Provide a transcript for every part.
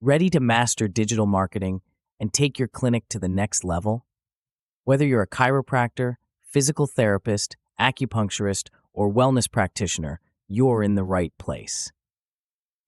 Ready to master digital marketing and take your clinic to the next level? Whether you're a chiropractor, physical therapist, acupuncturist, or wellness practitioner, you're in the right place.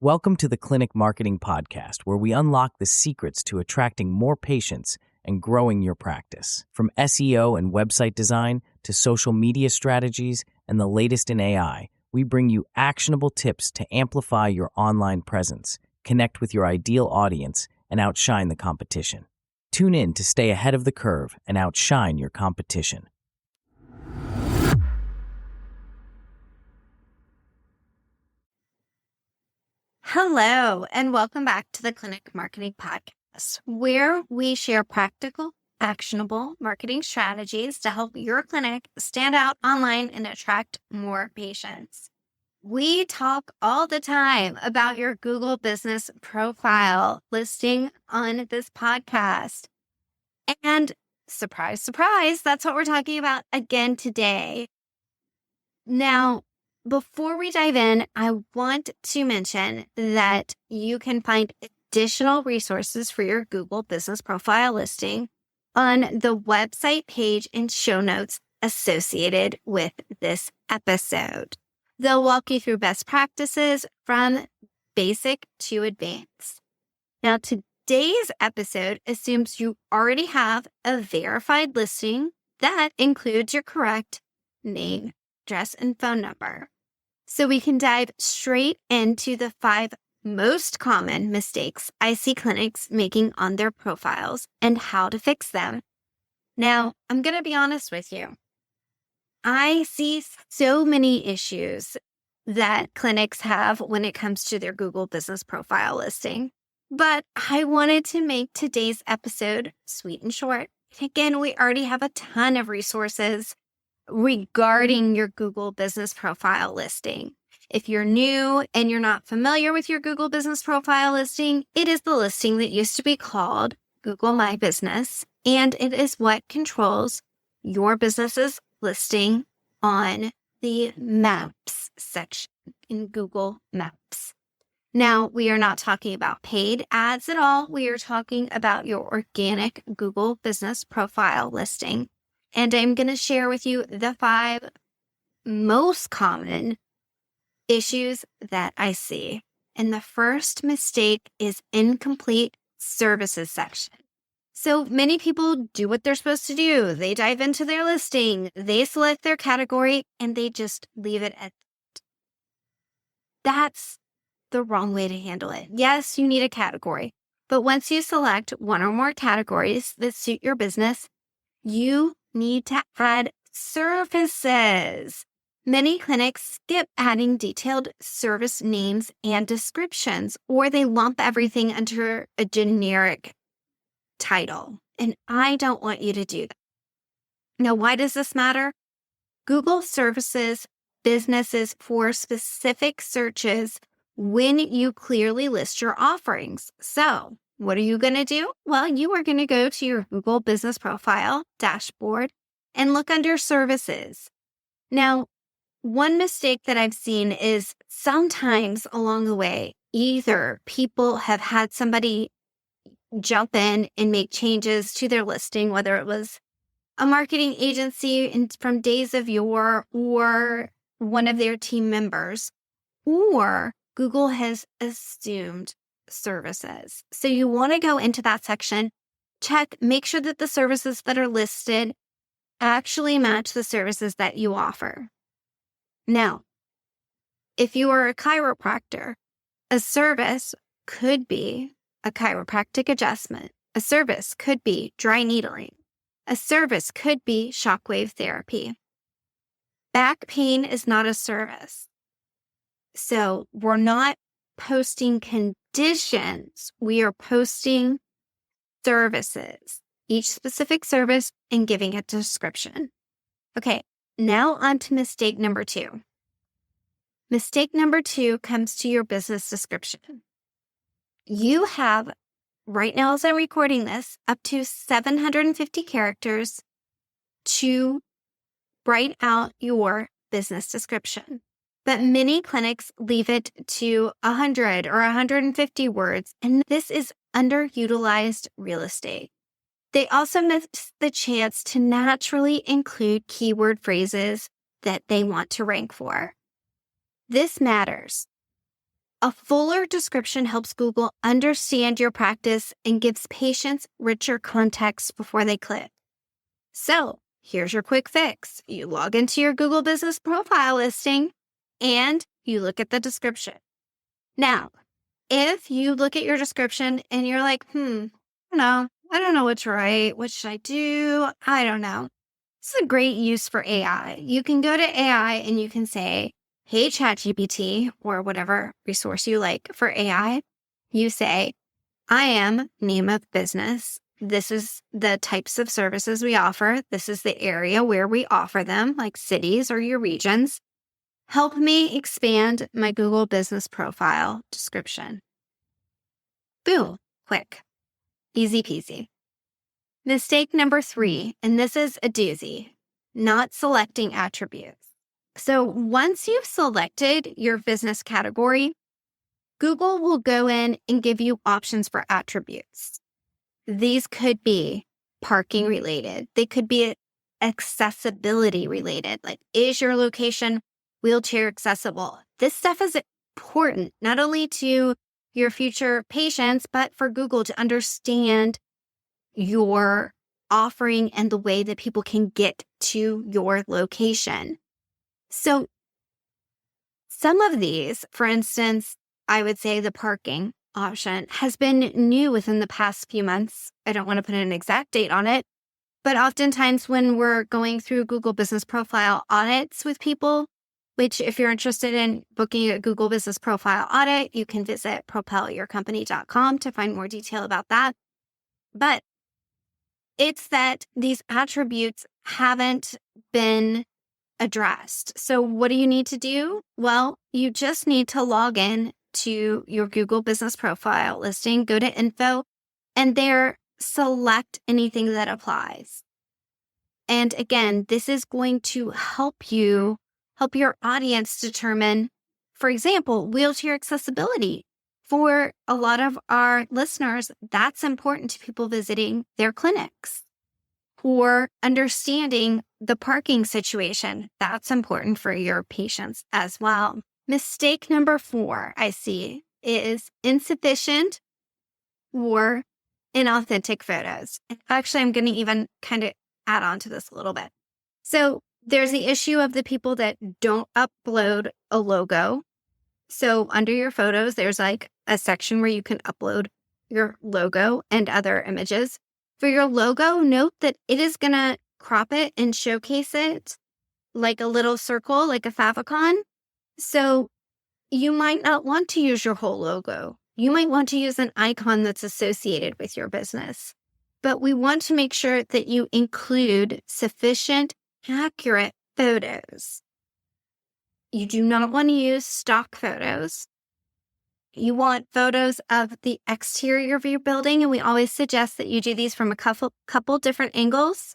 Welcome to the Clinic Marketing Podcast, where we unlock the secrets to attracting more patients and growing your practice. From SEO and website design to social media strategies and the latest in AI, we bring you actionable tips to amplify your online presence, connect with your ideal audience, and outshine the competition. Tune in to stay ahead of the curve and outshine your competition. Hello, and welcome back to the Clinic Marketing Podcast, where we share practical, actionable marketing strategies to help your clinic stand out online and attract more patients. We talk all the time about your Google business profile listing on this podcast. And surprise, surprise, that's what we're talking about again today. Now, before we dive in, I want to mention that you can find additional resources for your Google business profile listing on the website page and show notes associated with this episode. They'll walk you through best practices from basic to advanced. Now, today's episode assumes you already have a verified listing that includes your correct name, address, and phone number. So we can dive straight into the 5 most common mistakes I see clinics making on their profiles and how to fix them. Now, I'm going to be honest with you. I see so many issues that clinics have when it comes to their Google business profile listing, but I wanted to make today's episode sweet and short. Again, we already have a ton of resources regarding your Google business profile listing. If you're new and you're not familiar with your Google business profile listing, it is the listing that used to be called Google My Business, and it is what controls your business's listing on the Maps section in Google Maps. Now, we are not talking about paid ads at all. We are talking about your organic Google business profile listing. And I'm going to share with you the 5 most common issues that I see. And the first mistake is incomplete services section. So many people do what they're supposed to do. They dive into their listing, they select their category, and they just leave it at that. That's the wrong way to handle it. Yes, you need a category, but once you select one or more categories that suit your business, you need to add services. Many clinics skip adding detailed service names and descriptions, or they lump everything under a generic title. And I don't want you to do that. Now, why does this matter? Google services businesses for specific searches when you clearly list your offerings. So, what are you going to do? Well, you are going to go to your Google business profile dashboard and look under services. Now, one mistake that I've seen is sometimes along the way, either people have had somebody jump in and make changes to their listing, whether it was a marketing agency from days of yore or one of their team members, or Google has assumed services. So you want to go into that section, make sure that the services that are listed actually match the services that you offer. Now, if you are a chiropractor, a service could be a chiropractic adjustment. A service could be dry needling. A service could be shockwave therapy. Back pain is not a service. So we're not posting conditions. We are posting services, each specific service, and giving a description. Okay, now on to mistake number 2. Mistake number 2 comes to your business description. You have, right now as I'm recording this, up to 750 characters to write out your business description. but many clinics leave it to 100 or 150 words, and this is underutilized real estate. They also miss the chance to naturally include keyword phrases that they want to rank for. This matters. A fuller description helps Google understand your practice and gives patients richer context before they click. So, here's your quick fix. You log into your Google Business Profile listing and you look at the description. Now, if you look at your description and you're like, I don't know what to write. What should I do? I don't know. This is a great use for AI. You can go to AI and you can say, hey, ChatGPT, or whatever resource you like for AI. You say, I am name of business. This is the types of services we offer. This is the area where we offer them, like cities or your regions. Help me expand my Google Business Profile description. Boom, quick, easy peasy. Mistake number 3, and this is a doozy, not selecting attributes. So once you've selected your business category, Google will go in and give you options for attributes. These could be parking related. They could be accessibility related. Like, is your location wheelchair accessible? This stuff is important, not only to your future patients, but for Google to understand your offering and the way that people can get to your location. So some of these, for instance, I would say the parking option has been new within the past few months. I don't want to put an exact date on it, but oftentimes when we're going through Google Business Profile audits with people, which if you're interested in booking a Google Business Profile audit, you can visit propelyourcompany.com to find more detail about that. But it's that these attributes haven't been addressed. So what do you need to do? Well, you just need to log in to your Google Business Profile listing, go to info, and there select anything that applies. And again, this is going to help your audience determine, for example, wheelchair accessibility. For a lot of our listeners, that's important to people visiting their clinics. For understanding the parking situation, that's important for your patients as well. Mistake number 4 I see is insufficient or inauthentic photos. Actually, I'm going to even kind of add on to this a little bit. So there's the issue of the people that don't upload a logo. So under your photos, there's like a section where you can upload your logo and other images. For your logo, note that it is going to crop it and showcase it like a little circle, like a favicon. So you might not want to use your whole logo. You might want to use an icon that's associated with your business. But we want to make sure that you include sufficient, accurate photos. You do not want to use stock photos. You want photos of the exterior of your building, and we always suggest that you do these from a couple different angles,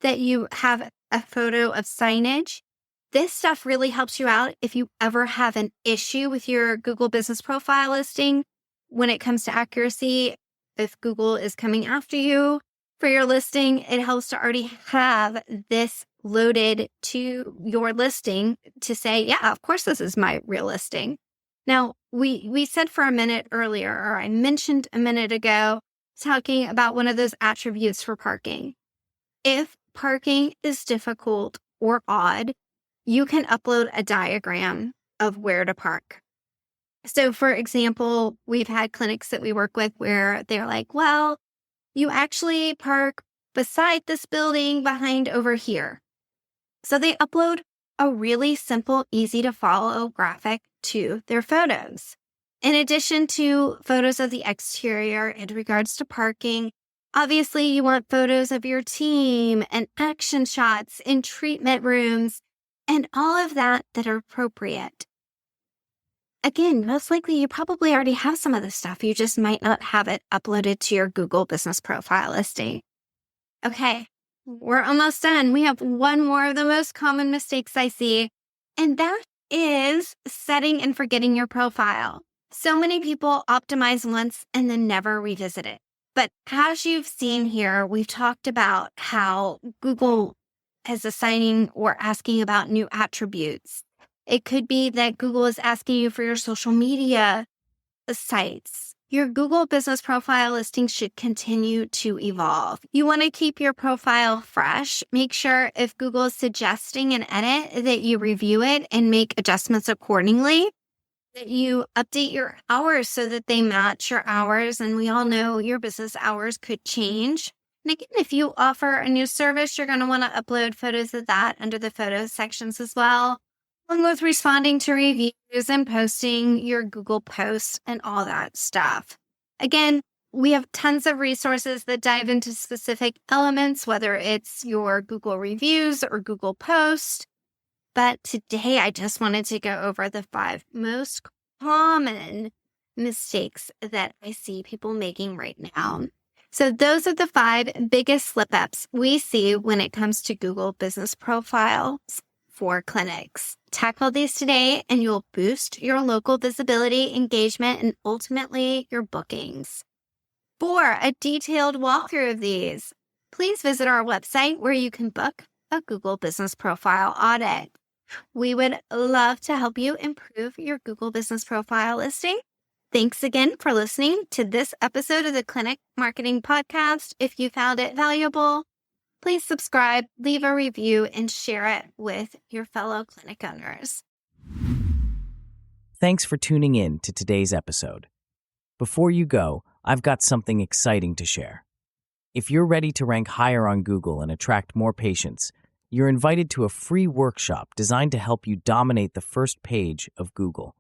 that you have a photo of signage. This stuff really helps you out if you ever have an issue with your Google Business Profile listing when it comes to accuracy. If Google is coming after you for your listing, it helps to already have this loaded to your listing to say, yeah, of course, this is my real listing. Now, we said for a minute earlier, or I mentioned a minute ago, talking about one of those attributes for parking. If parking is difficult or odd, you can upload a diagram of where to park. So, for example, we've had clinics that we work with where they're like, well, you actually park beside this building behind over here. So they upload a really simple, easy to follow graphic to their photos. In addition to photos of the exterior in regards to parking, obviously you want photos of your team and action shots in treatment rooms and all of that are appropriate. Again, most likely you probably already have some of this stuff. You just might not have it uploaded to your Google Business Profile listing. Okay, we're almost done. We have one more of the most common mistakes I see, and that is setting and forgetting your profile. So many people optimize once and then never revisit it. But as you've seen here, we've talked about how Google is assigning or asking about new attributes. It could be that Google is asking you for your social media sites. Your Google business profile listings should continue to evolve. You want to keep your profile fresh. Make sure if Google is suggesting an edit that you review it and make adjustments accordingly. That you update your hours so that they match your hours. And we all know your business hours could change. And again, if you offer a new service, you're going to want to upload photos of that under the photos sections as well, along with responding to reviews and posting your Google posts and all that stuff. Again, we have tons of resources that dive into specific elements, whether it's your Google reviews or Google posts. But today, I just wanted to go over the 5 most common mistakes that I see people making right now. So those are the 5 biggest slip-ups we see when it comes to Google business profiles for clinics. Tackle these today, and you'll boost your local visibility, engagement, and ultimately your bookings. For a detailed walkthrough of these, please visit our website where you can book a Google business profile audit. We would love to help you improve your Google business profile listing. Thanks again for listening to this episode of the Clinic Marketing Podcast. If you found it valuable, please subscribe, leave a review, and share it with your fellow clinic owners. Thanks for tuning in to today's episode. Before you go, I've got something exciting to share. If you're ready to rank higher on Google and attract more patients, you're invited to a free workshop designed to help you dominate the first page of Google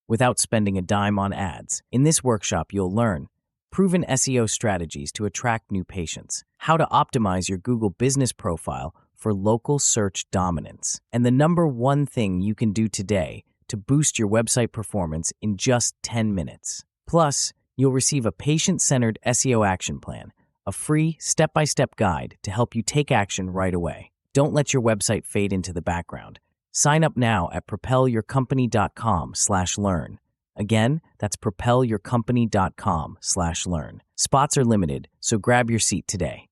without spending a dime on ads. In this workshop, you'll learn proven SEO strategies to attract new patients, how to optimize your Google business profile for local search dominance, and the number one thing you can do today to boost your website performance in just 10 minutes. Plus, you'll receive a patient-centered SEO action plan, a free step-by-step guide to help you take action right away. Don't let your website fade into the background. Sign up now at propelyourcompany.com/learn. Again, that's propelyourcompany.com/learn. Spots are limited, so grab your seat today.